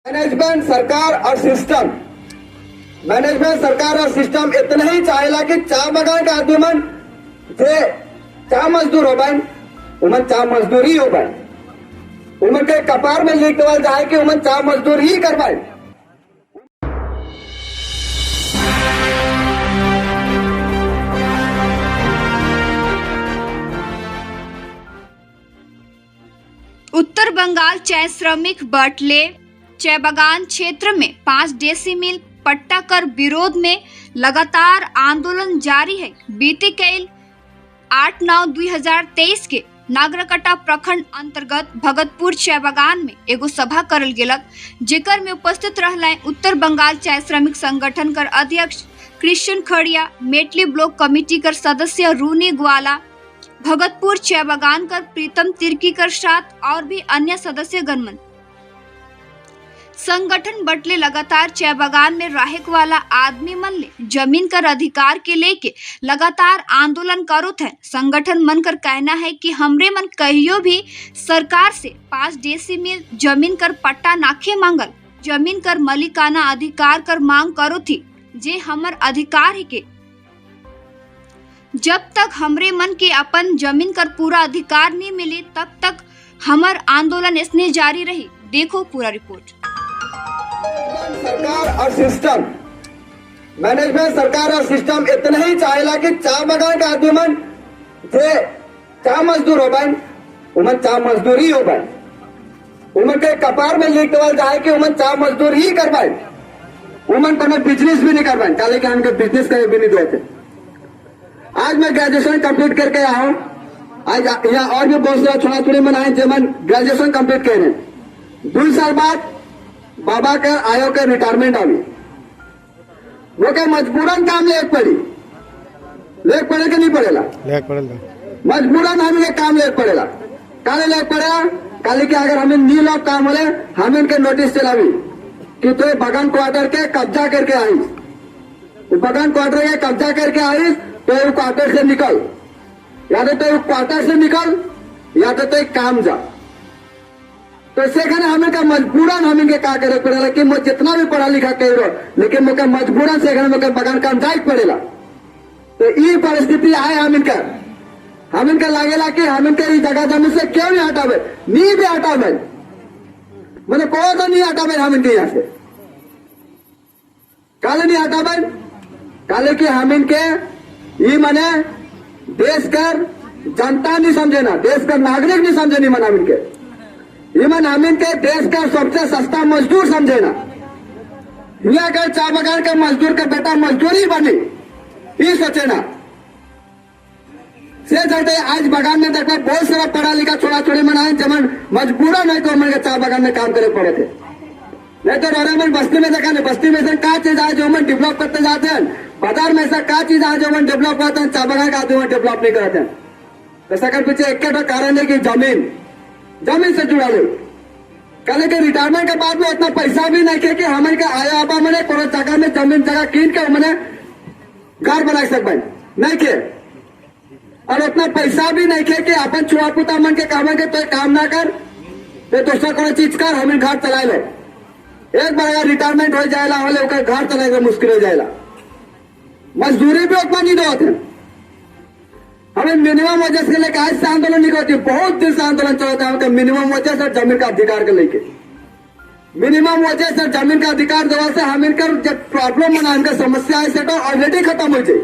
Management सरकार और system इतना ही चाहेला कि चा बगान का आदमी मन जे चा मजदूर हो बन उमन चा मजदूर ही हो बन उमन के कपार में लिख देवल जाए कि उमन चा मजदूर ही करवाए। उत्तर बंगाल चाय श्रमिक बटले चाय बागान क्षेत्र में 5 डेसीमिल पट्टा कर विरोध में लगातार आंदोलन जारी है। बीते कल 8/9/2023 के नागरकटा प्रखंड अंतर्गत भगतपुर चाय बागान में एगो सभा करल गेलक, जेकर में उपस्थित रहले उत्तर बंगाल चाय श्रमिक संगठन कर अध्यक्ष कृष्ण खड़िया, मेटली ब्लॉक कमेटी कर सदस्य रूनी ग्वाला, भगतपुर चाय बागान कर प्रीतम तिर्की कर साथ और भी अन्य सदस्य गणमन। संगठन बटले लगातार चाय बागान में रहे वाला आदमी मन ले जमीन कर अधिकार के लेके लगातार आंदोलन करोत है। संगठन मन कर कहना है कि हमरे मन कहियो भी सरकार से 5 डेसीमिल जमीन कर पट्टा नाखे मांगल, जमीन कर मालिकाना अधिकार कर मांग करो थी, जे हमर अधिकार है के जब तक हमरे मन के अपन जमीन कर पूरा अधिकार नहीं मिले तब तक हमर आंदोलन इसने जारी रही। देखो पूरा रिपोर्ट। मैनेजमेंट सरकार और सिस्टम इतना ही चाहेला कि चा बगान का आदमी मन जे चा मजदूर हो बन उमन चा मजदूर ही हो बन उमन के कपार में लिख देवल जाए कि उमन चा मजदूर ही करवाए। उमन को बिजनेस भी नहीं करवाए, काले के उनके बिजनेस करे भी नहीं देते। आज मैं ग्रेजुएशन कंप्लीट करके आया हूँ। आज यहाँ और भी बहुत सारा छोड़ा छोड़ी मन आए जमन ग्रेजुएशन कंप्लीट करे 2 साल बाद बाबा के आयो के रिटायरमेंट आई वो के मजबूरन काम ले पड़े के नहीं पड़ेला मजबूरन हमें काम ले पड़ेला। काले ले पड़ेला काले के अगर हमें नील ऑफ काम होले हम इनके नोटिस चलावी कि तो बगान क्वार्टर के कब्जा करके आई, बगान क्वार्टर के कब्जा करके आई तो क्वार्टर से निकल, या तो क्वार्टर से निकल या तो काम जा। तो सेखाने हमें का मजबूरन हमें के का करे पड़ेला कि मैं जितना भी पढ़ा लिखा करो लेकिन मुझे मजबूरन से मुझे बगान काम जाए पड़ेला। तो ये परिस्थिति आए हम इनका लागेला कि हम इनके जगह जमीन से क्यों नहीं हटावे, नहीं भी हटावे मैंने को तो नहीं हटावे हम इनके यहाँ से काले नहीं हटावे काले कि हम इनके ये मने देश कर जनता नहीं समझे ना, देश का नागरिक नहीं समझे नहीं मना इनके ये मन हम इनके देश का सबसे सस्ता मजदूर समझे ना। यहाँ का चा बगान का मजदूर का बेटा मजदूरी बनी ये सोचे ना से चलते आज बगान में देखो बहुत सारा पढ़ा लिखा छोड़ा छोड़ी मनाए जमन मजबूरा नहीं तो हमारे चा बगान में काम करे पड़े थे। नहीं तो रोरामन बस्ती में देखा नहीं, बस्ती में से क्या चीज आए जो हम डेवलप करते जाते हैं, बाजार में ऐसा क्या चीज आए जो हम डेवलप करते हैं, चा बगान का आदमी डेवलप नहीं करते हैं। तो सकर पीछे एक कारण है कि जमीन से जुड़ा लो कल के रिटायरमेंट के बाद में उतना पैसा भी नहीं कि हमें का आया आपा मैंने कोनो जगह में जमीन जगह कीन के मैंने घर बना सकते नहीं के, और उतना पैसा भी नहीं कि अपन छुआ पुता मन के काम के तो काम ना कर तो दूसरा कोनो चीज कर हमें घर चला लो। एक बार अगर रिटायरमेंट हो जाएगा वाले घर चलाएगा मुश्किल हो जाएगा, मजदूरी भी उतना नहीं देते। हमें मिनिमम वजह से लेकर आज से आंदोलन नहीं करती, बहुत दिन से आंदोलन चलता है मिनिमम वजह से जमीन का अधिकार के लेके मिनिमम वजह से जमीन का अधिकार देवा से हम इनका जब प्रॉब्लम बना इनका समस्या है तो ऑलरेडी खत्म हो जाए।